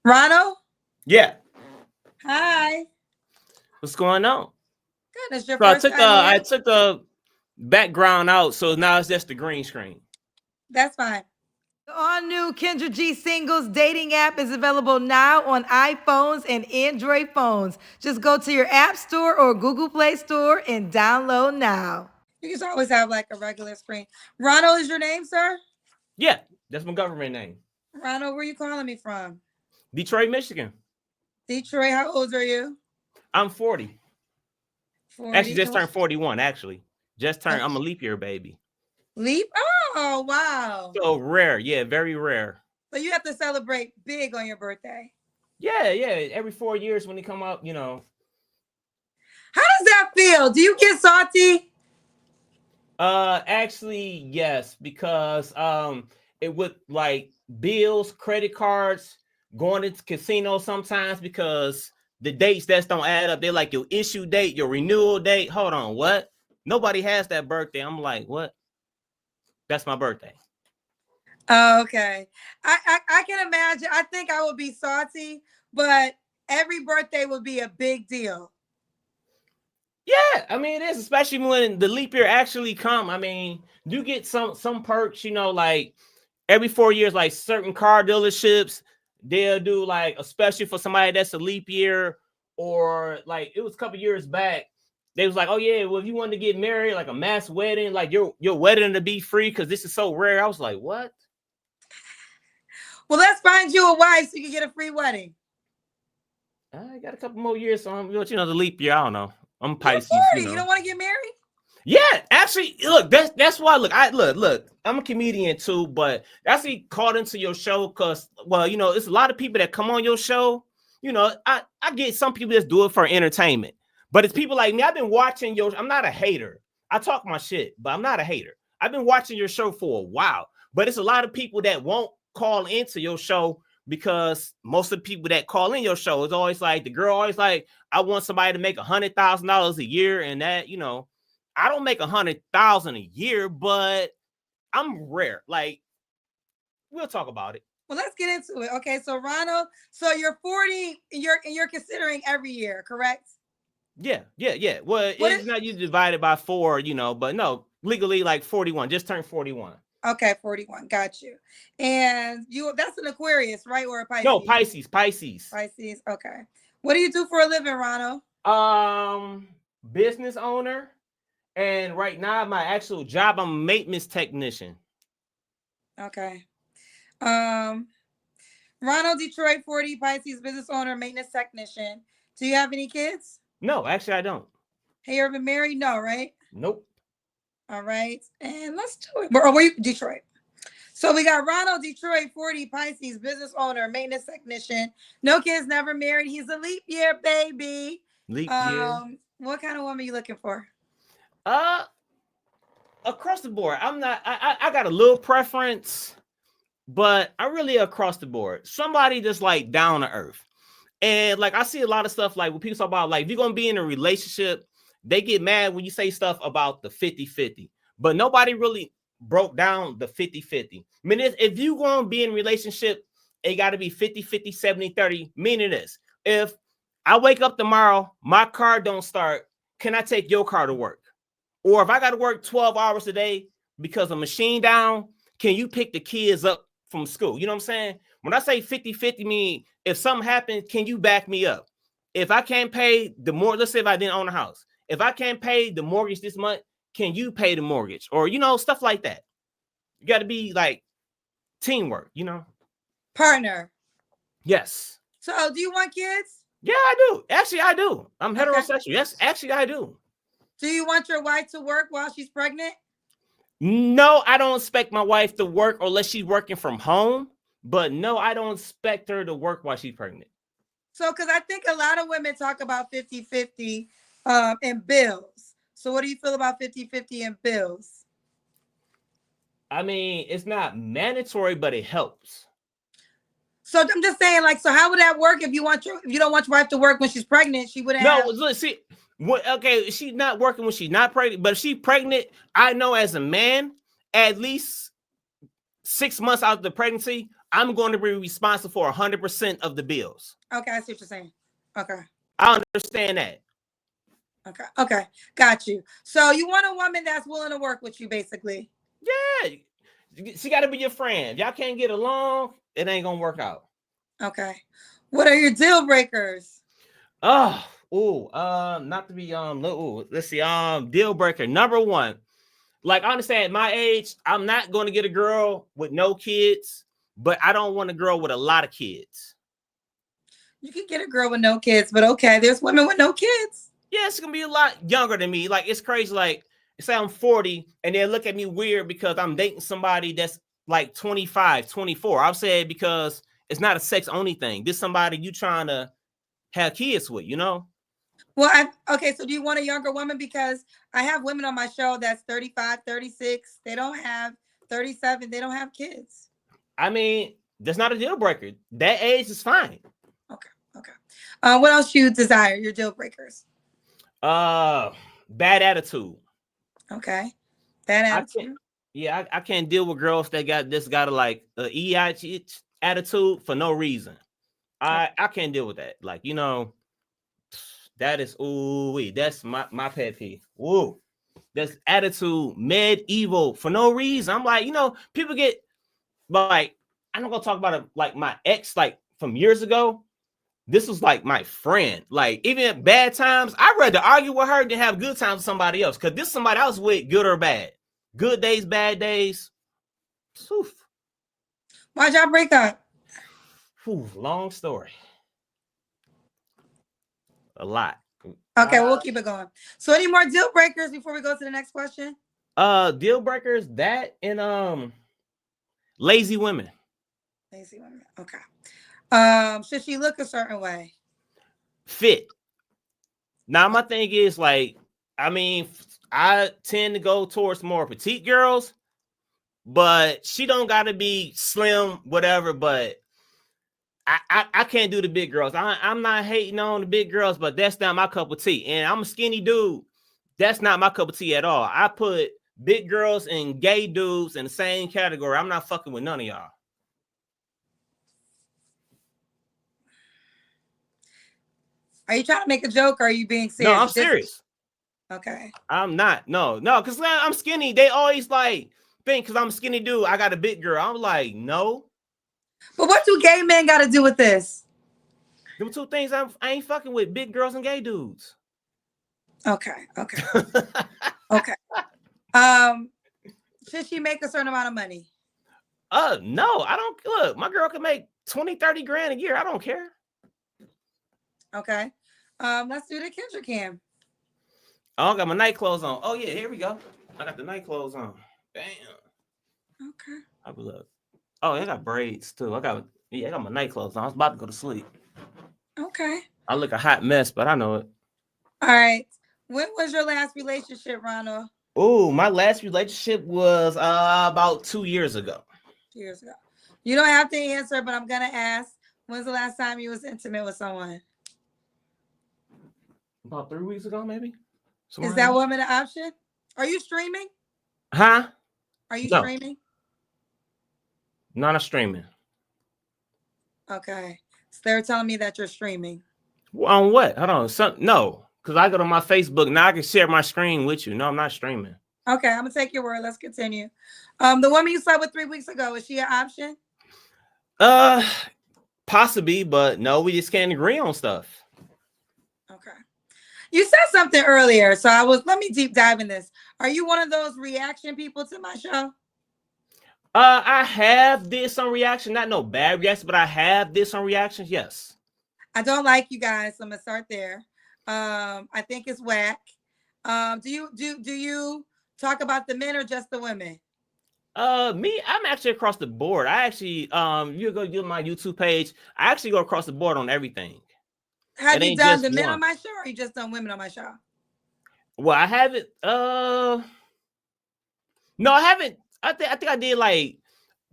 Ronald? Yeah. Hi. What's going on? Good. It's your So I first took time here? the background out, so now it's just the green screen. That's fine. The all-new Kendra G Singles dating app is available now on iPhones and Android phones. Just go to your App Store or Google Play Store and download now. You can always have like a regular screen. Ronald is your name, sir? Yeah, that's my government name. Ronald, where you calling me from? Detroit, Michigan. Detroit. How old are you? I'm 40. 40. Actually, just turned 41. Actually, just turned. I'm a leap year baby. Leap? Oh, wow. So rare, yeah, very rare. So you have to celebrate big on your birthday. Yeah. Every 4 years when they come out, How does that feel? Do you get salty? Actually, yes, because it would like bills, credit cards, going into casinos sometimes because the dates that don't add up. They're like your issue date, your renewal date. Hold on, what? Nobody has that birthday. I'm like, what? That's my birthday. Oh, okay. I can imagine. I think I would be salty, but every birthday would be a big deal. Yeah, I mean it is, especially when the leap year actually come. I mean, you get some perks, like every 4 years, like certain car dealerships, they'll do like especially for somebody that's a leap year, or like it was a couple years back. They was like, oh yeah, well if you wanted to get married, like a mass wedding, like your wedding to be free because this is so rare. I was like, what? Well, let's find you a wife so you can get a free wedding. I got a couple more years, so I'm, the leap year. I don't know. I'm Pisces. You're 40. You don't want to get married? Yeah, actually, look, that's why. Look, I'm a comedian too, but actually called into your show because, well, it's a lot of people that come on your show. I get some people that do it for entertainment, but it's people like me. I've been watching your. I'm not a hater. I talk my shit, but I'm not a hater. I've been watching your show for a while, but it's a lot of people that won't call into your show because most of the people that call in your show is always like the girl always like, I want somebody to make $100,000 a year, and that I don't make $100,000 a year, but I'm rare. Like, we'll talk about it. Well, let's get into it. Okay, so Ronald, so you're 40, you're considering every year, correct? Yeah. Well, it's not you divided by 4, but no, legally like 41. Just turned 41. Okay, 41. Got you. And that's an Aquarius, right? Or a Pisces? No, Pisces. Pisces. Okay. What do you do for a living, Ronald? Business owner. And right now, my actual job, I'm a maintenance technician. Okay. Ronald, Detroit, 40, Pisces, business owner, maintenance technician. Do you have any kids? No, actually, I don't. Have you ever been married? No, right? Nope. All right. And let's do it. Or were you Detroit? So we got Ronald, Detroit, 40, Pisces, business owner, maintenance technician. No kids, never married. He's a leap year baby. Leap year. What kind of woman are you looking for? Across the board. I got a little preference, but I really across the board. Somebody that's like down to earth. And like I see a lot of stuff like when people talk about like if you're gonna be in a relationship, they get mad when you say stuff about the 50-50. But nobody really broke down the 50-50. I mean, if you're gonna be in a relationship, it gotta be 50-50, 70-30, meaning this. If I wake up tomorrow, my car don't start, can I take your car to work? Or if I got to work 12 hours a day because a machine down, can you pick the kids up from school? You know what I'm saying? When I say 50-50, mean if something happens, can you back me up? If I can't pay the mortgage, let's say if I didn't own a house. If I can't pay the mortgage this month, can you pay the mortgage? Or, stuff like that. You got to be like teamwork, Partner. Yes. So do you want kids? Yeah, I do. Actually, I do. I'm heterosexual. Yes, actually, I do. Do you want your wife to work while she's pregnant? No, I don't expect my wife to work unless she's working from home. But no, I don't expect her to work while she's pregnant. So, because I think a lot of women talk about 50-50 in bills. So what do you feel about 50-50 in bills? I mean, it's not mandatory, but it helps. So I'm just saying, like, so how would that work if you don't want your wife to work when she's pregnant? She wouldn't. Look, see. Okay, she's not working when she's not pregnant, but if she's pregnant, I know as a man, at least 6 months out of the pregnancy, I'm going to be responsible for 100% of the bills. Okay, I see what you're saying. Okay. I understand that. Okay. Got you. So you want a woman that's willing to work with you, basically. Yeah. She got to be your friend. Y'all can't get along, it ain't going to work out. Okay. What are your deal breakers? Not to be let's see. Deal breaker number one. Like, I understand at my age, I'm not going to get a girl with no kids, but I don't want a girl with a lot of kids. You can get a girl with no kids, but okay, there's women with no kids. Yeah, it's gonna be a lot younger than me. Like, it's crazy. Like, say I'm 40 and they look at me weird because I'm dating somebody that's like 25, 24. I'll say it because it's not a sex only thing. This is somebody you trying to have kids with, you know? Well, okay, so do you want a younger woman? Because I have women on my show that's 35, 36. They don't have 37. They don't have kids. I mean, that's not a deal breaker. That age is fine. Okay. What else you desire? Your deal breakers? Bad attitude. Okay. Bad attitude. I can't deal with girls that got like a EI attitude for no reason. I can't deal with that. Like, you know, that is that's my pet peeve. Ooh, that's attitude medieval for no reason. I'm like, you know, people get like, I'm not gonna talk about it like my ex, like from years ago. This was like my friend. Like, even at bad times, I'd rather argue with her than have good times with somebody else. Because this is somebody else with, good or bad. Good days, bad days. Oof. Why'd y'all break up? Long story. A lot. Okay, we'll keep it going. So any more deal breakers before we go to the next question? Deal breakers, that and lazy women. Lazy women. Okay. Should she look a certain way? Fit. Now, my thing is, like, I mean, I tend to go towards more petite girls, but she don't got to be slim, whatever. But I can't do the big girls. I'm not hating on the big girls, but that's not my cup of tea. And I'm a skinny dude. That's not my cup of tea at all. I put big girls and gay dudes in the same category. I'm not fucking with none of y'all. Are you trying to make a joke or are you being serious? No, I'm serious. Okay. I'm not. No, because I'm skinny. They always like think because I'm a skinny dude, I got a big girl. I'm like, no. But what do gay men got to do with this? Them two things I ain't fucking with, big girls and gay dudes. Okay. Okay. Should she make a certain amount of money? No, I don't. Look, my girl can make 20, 30 grand a year. I don't care. Okay. Let's do the Kendra cam. Oh, I got my night clothes on. Oh yeah, here we go. I got the night clothes on. Damn. Okay. I look. Oh, I got braids too. I got my night clothes on. I was about to go to sleep. Okay. I look a hot mess, but I know it. All right. When was your last relationship, Ronald? Oh, my last relationship was about 2 years ago. 2 years ago. You don't have to answer, but I'm gonna ask. When's the last time you was intimate with someone? About 3 weeks ago, maybe. Is that woman an option? Are you streaming? Huh? Are you No. streaming? Not a streaming. Okay. So they're telling me that you're streaming. On what? Hold on. No, because I go to my Facebook now. I can share my screen with you. No, I'm not streaming. Okay, I'm gonna take your word. Let's continue. The woman you slept with 3 weeks ago, is she an option? Possibly, but no, we just can't agree on stuff. Okay. You said something earlier, so let me deep dive in this. Are you one of those reaction people to my show? I have did some reaction, not no bad reaction, but I have did some reactions. Yes. I don't like you guys. So I'm gonna start there. I think it's whack. Do you talk about the men or just the women? Me, I'm actually across the board. I actually, you go to my YouTube page. I actually go across the board on everything. Have you done the men on my show, or you just done women on my show? Well, I haven't. No, I haven't. I think I did like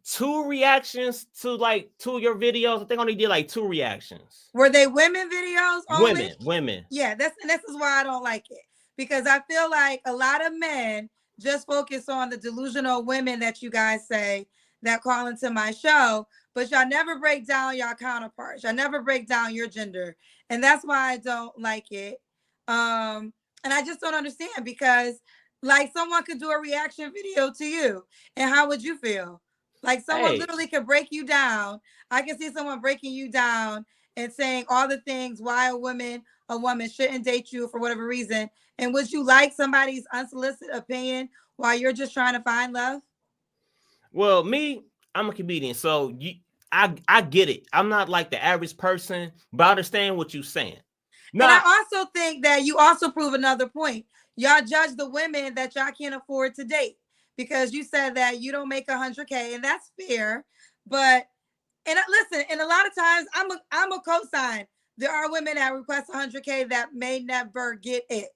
2 reactions to like 2 of your videos. I think I only did like 2 reactions. Were they women videos only? Women. Yeah, this is why I don't like it, because I feel like a lot of men just focus on the delusional women that you guys say that call into my show, but y'all never break down y'all counterparts. Y'all never break down your gender. And that's why I don't like it. And I just don't understand because like someone could do a reaction video to you. And how would you feel? Like someone Hey, literally could break you down. I can see someone breaking you down and saying all the things why a woman shouldn't date you for whatever reason. And would you like somebody's unsolicited opinion while you're just trying to find love? well, me, I'm a comedian, so I get it. I'm not like the average person, but I understand what you're saying. And I Now, also think that you also prove another point. Y'all judge the women that y'all can't afford to date because you said that you don't make 100K, and that's fair. But listen, and a lot of times I'm a cosign. There are women that request 100K that may never get it.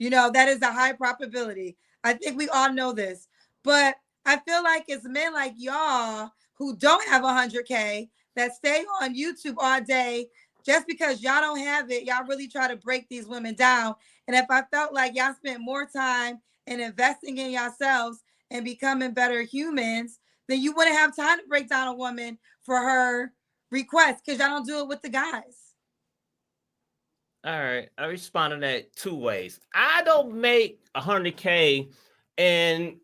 That is a high probability. I think we all know this. But I feel like it's men like y'all who don't have 100K that stay on YouTube all day just because y'all don't have it. Y'all really try to break these women down. And if I felt like y'all spent more time in investing in yourselves and becoming better humans, then you wouldn't have time to break down a woman for her request because y'all don't do it with the guys. all right, I respond to that two ways. I don't make 100K, and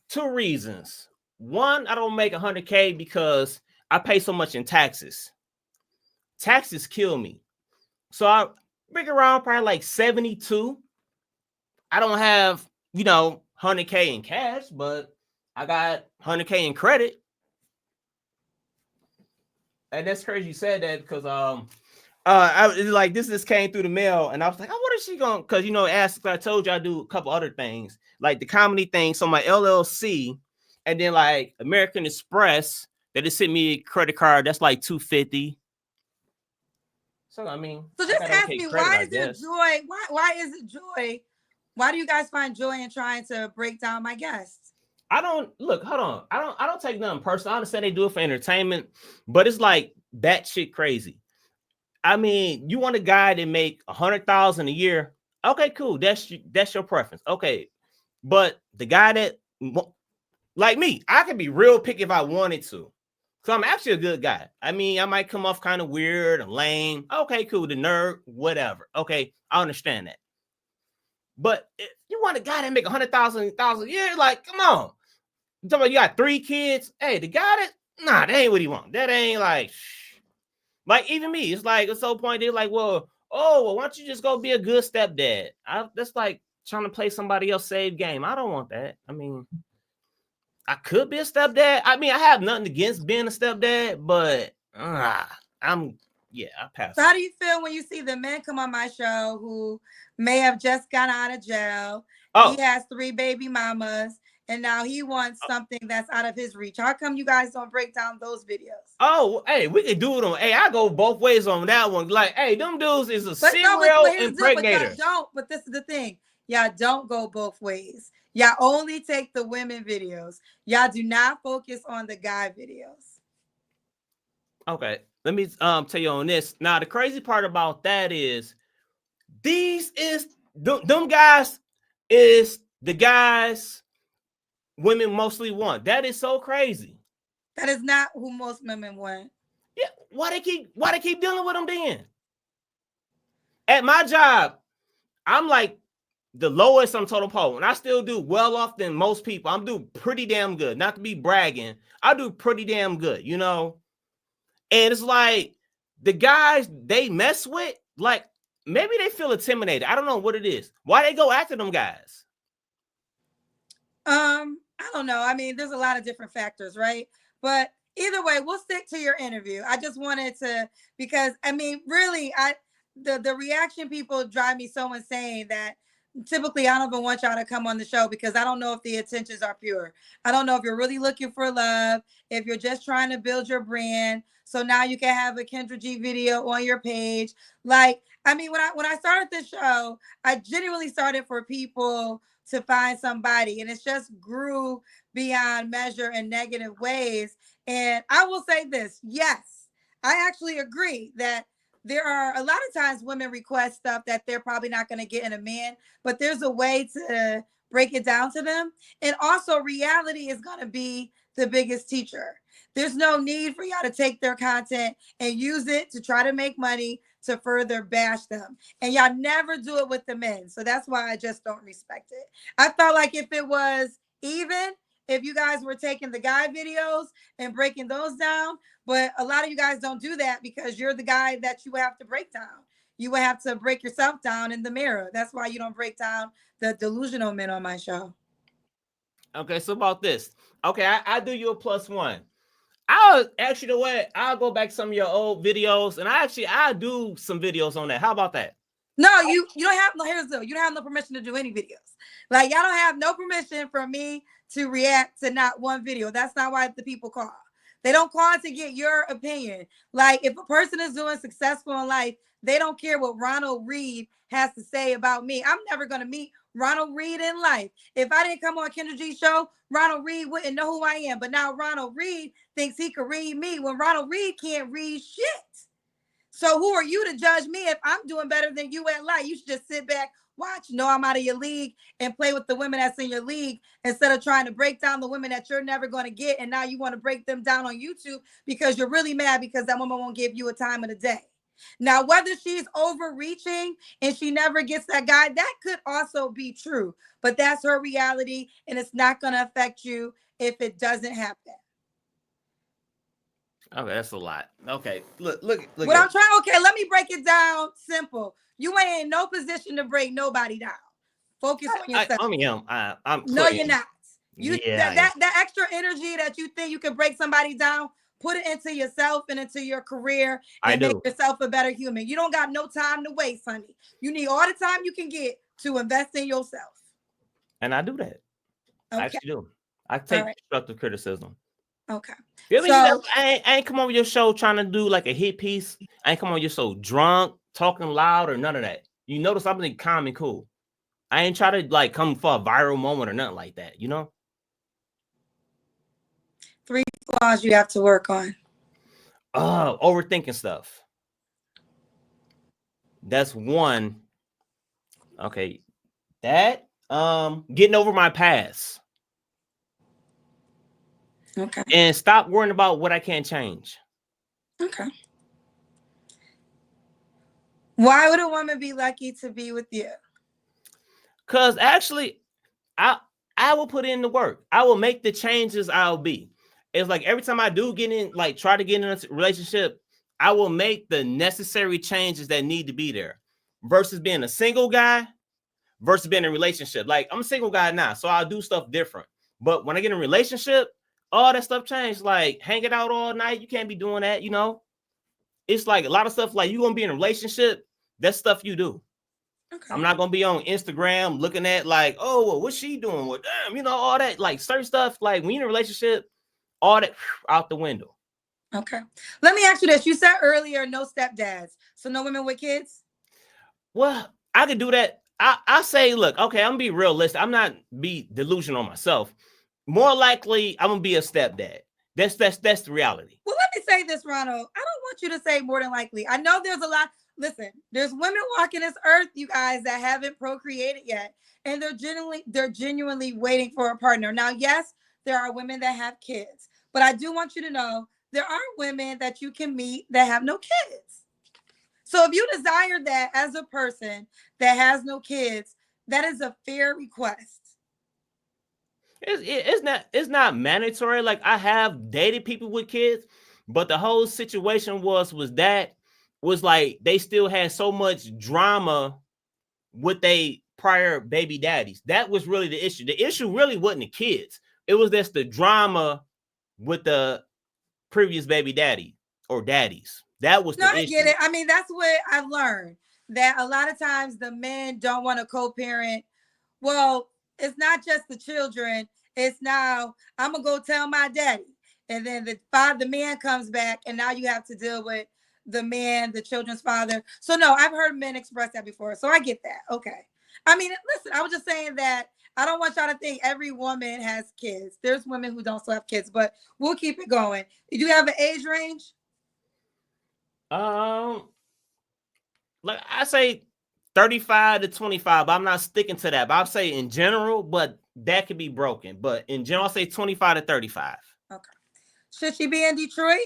two reasons. One, I don't make 100K because I pay so much in taxes. Taxes kill me. So I bring around probably like 72. I don't have, 100K in cash, but I got 100K in credit. And that's crazy you said that because like this just came through the mail, and I was like, oh, what is she going? Because ask. I told you I do a couple other things like the comedy thing. So my LLC, and then like American Express, they just sent me a credit card that's like $250. So I mean, So I just got ask okay me, credit, why I is it guess. joy? Why is it joy? Why do you guys find joy in trying to break down my guests? I don't look. Hold on. I don't take nothing personal. I understand they do it for entertainment, but it's like that shit crazy. I mean, you want a guy that make 100,000 a year? Okay, cool. That's your preference. Okay, but the guy that like me, I can be real picky if I wanted to. So I'm actually a good guy. I mean, I might come off kind of weird and lame. Okay, cool. The nerd, whatever. Okay, I understand that. But if you want a guy that make 100,000 a year, like, come on. You talking about you got 3 kids? Hey, the guy that that ain't what he want. That ain't like even me. It's like at some point they're like, well, why don't you just go be a good stepdad? That's like trying to play somebody else save game. I don't want that. I mean, I could be a stepdad. I mean, I have nothing against being a stepdad, but I'm I pass So how on. do you feel when you see the men come on my show who may have just gotten out of jail? He Oh, has 3 baby mamas, and now he wants something that's out of his reach. How come you guys don't break down those videos? hey, we can do it on. Hey, I go both ways on that one. Like, hey, them dudes is a But no, but serial here's the deal. But y'all impregnator. don't. But this is the thing. Y'all don't go both ways. Y'all only take the women videos. Y'all do not focus on the guy videos. Okay, let me tell you on this. Now, the crazy part about that is these is them guys is the guys women mostly want. That is so crazy. That is not who most women want. Yeah, why they keep dealing with them then? At my job, I'm like the lowest on total poll, and I still do well off than most people. I'm doing pretty damn good. Not to be bragging, I do pretty damn good, And it's like the guys they mess with, like maybe they feel intimidated. I don't know what it is. Why they go after them guys? I don't know. I mean, there's a lot of different factors, right? But either way, we'll stick to your interview. I just wanted to because I mean, really, the reaction people drive me so insane that typically I don't even want y'all to come on the show because I don't know if the intentions are pure. I don't know if you're really looking for love, if you're just trying to build your brand. So now you can have a Kendra G video on your page. Like, I mean, when I started this show, I genuinely started for people to find somebody, and it's just grew beyond measure in negative ways. And I will say this: yes, I actually agree that there are a lot of times women request stuff that they're probably not going to get in a man, but there's a way to break it down to them. And also, reality is going to be the biggest teacher. There's no need for y'all to take their content and use it to try to make money to further bash them. And y'all never do it with the men. So that's why I just don't respect it. I felt like if it was even, if you guys were taking the guy videos and breaking those down, but a lot of you guys don't do that because you're the guy that you have to break down. You would have to break yourself down in the mirror. That's why you don't break down the delusional men on my show. Okay, so about this. Okay, I do you a +1. I'll actually, the way I'll go back to some of your old videos, and I do some videos on that. How about that? No, you don't have no. Here's the, you don't have no permission to do any videos. Like y'all don't have no permission from me to react to not one video. That's not why the people call. They don't call to get your opinion. Like if a person is doing successful in life, they don't care what Ronald Reed has to say about me. I'm never gonna meet Ronald Reed in life. If I didn't come on Kendra G's show, Ronald Reed wouldn't know who I am. But now Ronald Reed thinks he could read me when Ronald Reed can't read shit. So who are you to judge me if I'm doing better than you at life? You should just sit back, watch, know I'm out of your league, and play with the women that's in your league instead of trying to break down the women that you're never going to get. And now you want to break them down on YouTube because you're really mad because that woman won't give you a time of the day. Now, whether she's overreaching and she never gets that guy, that could also be true. But that's her reality, and it's not going to affect you if it doesn't happen. Okay, that's a lot. Okay, look. What I'm trying, okay, let me break it down simple. You ain't in no position to break nobody down. Focus on yourself. I'm no, you're not. You yeah, that extra energy that you think you can break somebody down, put it into yourself and into your career and make yourself a better human. You don't got no time to waste, honey. You need all the time you can get to invest in yourself. And I do that. Okay. I actually do. I take constructive criticism. Okay. I ain't come on your show trying to do like a hit piece. I ain't come on your show drunk, talking loud, or none of that. You notice something calm and cool. I ain't try to like come for a viral moment or nothing like that, you know? 3 flaws you have to work on. Overthinking stuff. That's one. Okay. That getting over my past. Okay. And stop worrying about what I can't change. Okay. Why would a woman be lucky to be with you? Because actually, I will put in the work. I will make the changes I'll be. It's like every time I do get in, like try to get in a relationship, I will make the necessary changes that need to be there. Versus being a single guy versus being in a relationship. Like I'm a single guy now, so I'll do stuff different. But when I get in a relationship, all that stuff changed. Like hanging out all night, you can't be doing that, you know? It's like a lot of stuff like you gonna be in a relationship, that's stuff you do. Okay. I'm not gonna be on Instagram looking at like, oh, well, what's she doing? Well, damn, you know, all that like certain stuff. Like when you're in a relationship, all that out the window. Okay. Let me ask you this. You said earlier no stepdads. So no women with kids? Well, I could do that. I say, look, okay, I'm gonna be realistic. I'm not be delusional on myself. More likely, I'm gonna be a stepdad. That's the reality. Well, let me say this, Ronald. I don't want you to say more than likely. I know there's a lot. Listen, there's women walking this earth, you guys, that haven't procreated yet, and they're genuinely waiting for a partner. Now, yes, there are women that have kids, but I do want you to know there are women that you can meet that have no kids. So if you desire that as a person that has no kids, that is a fair request. It's not mandatory. Like I have dated people with kids, but the whole situation was like they still had so much drama with they prior baby daddies. That was really the issue. The issue really wasn't the kids. It was just the drama with the previous baby daddy or daddies. That was the issue. I get it. I mean, that's what I've learned, that a lot of times the men don't want to co-parent. Well, it's not just the children. It's now I'm gonna go tell my daddy, and then the man comes back, and now you have to deal with the man, the children's father. So no, I've heard men express that before. So I get that. Okay. I mean, listen, I was just saying that I don't want y'all to think every woman has kids. There's women who don't still have kids, but we'll keep it going. Do you have an age range? like I say 35 to 25, but I'm not sticking to that. But I'll say in general, but that could be broken. But in general, I'll say 25 to 35. Okay. Should she be in Detroit?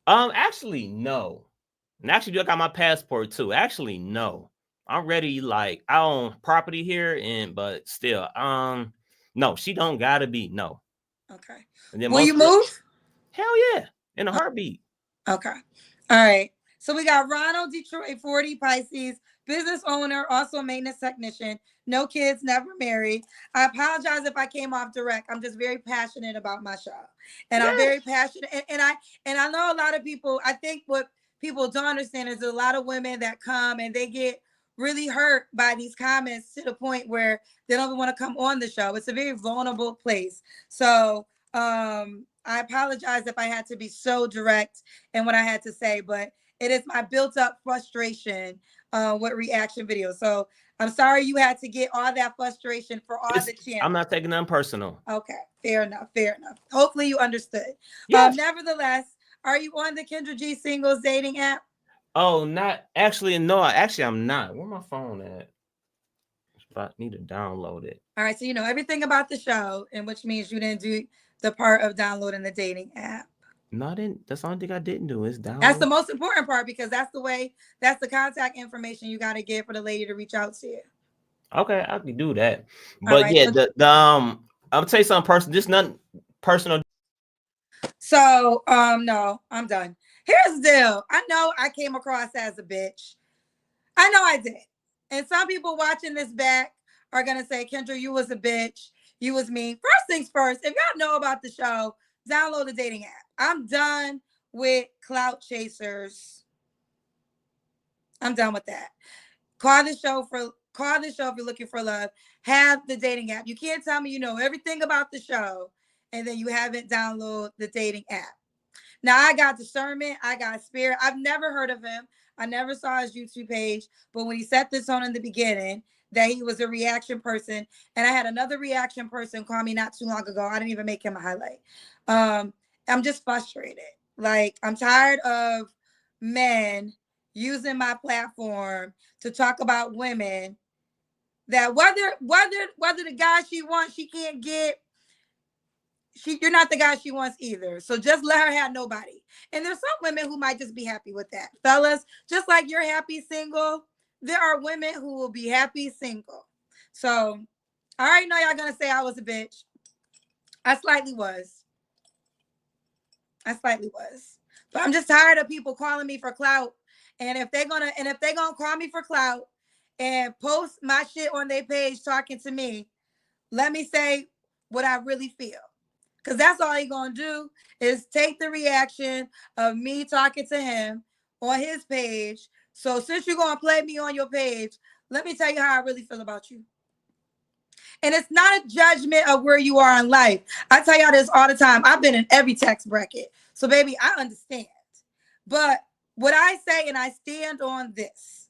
Actually, no. And actually, I got my passport too. Actually, no. I'm ready. Like I own property here, and but still, no, she don't gotta be no. Okay. And then Will you most girls, move? hell yeah, in a heartbeat. Okay. All right. So we got Ronald, Detroit, 40, Pisces, business owner, also maintenance technician, no kids, never married. I apologize if I came off direct. I'm just very passionate about my show. And I'm Yeah, very passionate. And I know a lot of people, I think what people don't understand is a lot of women that come and they get really hurt by these comments to the point where they don't even want to come on the show. It's a very vulnerable place. So I apologize if I had to be so direct in what I had to say, but it is my built up frustration with reaction videos. So I'm sorry you had to get all that frustration for all it's. the I'm channels. not taking nothing personal. Okay, fair enough, fair enough. Hopefully you understood. Yes. Nevertheless, are you on the Kendra G singles dating app? Oh, not actually. No, actually, I'm not. Where my phone at? I need to download it. All right, so you know everything about the show, and which means you didn't do the part of downloading the dating app. No, I didn't. That's the only thing I didn't do is That's download. the most important part because that's the contact information you got to get for the lady to reach out to you. Okay, I can do that. All But right. yeah, the I'm gonna tell you something personal. This nothing personal. No, I'm done. Here's the deal. I know I came across as a bitch. I know I did. And some people watching this back are gonna say, Kendra, you was a bitch. You was mean. First things first, if y'all know about the show, download the dating app. I'm done with clout chasers. I'm done with that. Call the show if you're looking for love. Have the dating app. You can't tell me you know everything about the show and then you haven't downloaded the dating app. Now I got discernment, I got spirit. I've never heard of him. I never saw his YouTube page, but when he set this on in the beginning, that he was a reaction person, and I had another reaction person call me not too long ago. I didn't even make him a highlight. Um, I'm just frustrated. Like I'm tired of men using my platform to talk about women that whether the guy she wants she can't get, you're not the guy she wants either. So just let her have nobody. And there's some women who might just be happy with that. Fellas, just like you're happy single, there are women who will be happy single. So I already know y'all gonna say I was a bitch. I slightly was. I slightly was. But I'm just tired of people calling me for clout. And if they're gonna call me for clout and post my shit on their page talking to me, let me say what I really feel. Because that's all he gonna do is take the reaction of me talking to him on his page. So since you're gonna play me on your page, let me tell you how I really feel about you. And it's not a judgment of where you are in life. I tell y'all this all the time. I've been in every tax bracket. So baby, I understand. But what I say, and I stand on this.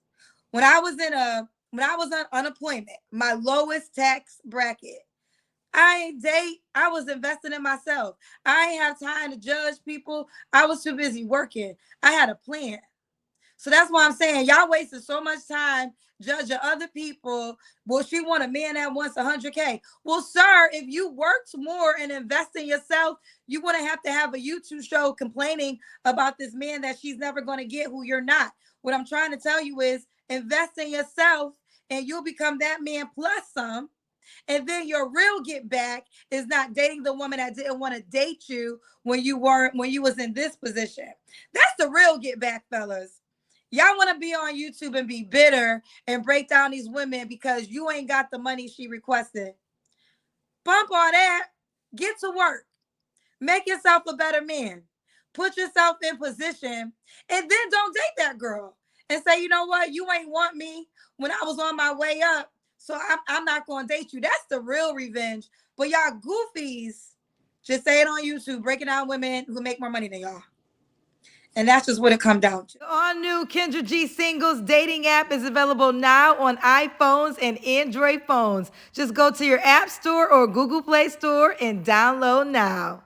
When I was on unemployment, my lowest tax bracket, I ain't date. I was investing in myself. I ain't have time to judge people. I was too busy working. I had a plan. So that's why I'm saying y'all wasted so much time judging other people. Well, she want a man that wants 100K. Well, sir, if you worked more and invest in yourself, you wouldn't have to have a YouTube show complaining about this man that she's never going to get who you're not. What I'm trying to tell you is invest in yourself and you'll become that man plus some. And then your real get back is not dating the woman that didn't want to date you when you was in this position. That's the real get back, fellas. Y'all want to be on YouTube and be bitter and break down these women because you ain't got the money she requested. Bump all that. Get to work. Make yourself a better man. Put yourself in position and then don't date that girl and say, you know what? You ain't want me when I was on my way up. So I'm not going to date you. That's the real revenge. But y'all goofies just say it on YouTube, breaking down women who make more money than y'all. And that's just what it comes down to. The all new Kendra G Singles dating app is available now on iPhones and Android phones. Just go to your App Store or Google Play Store and download now.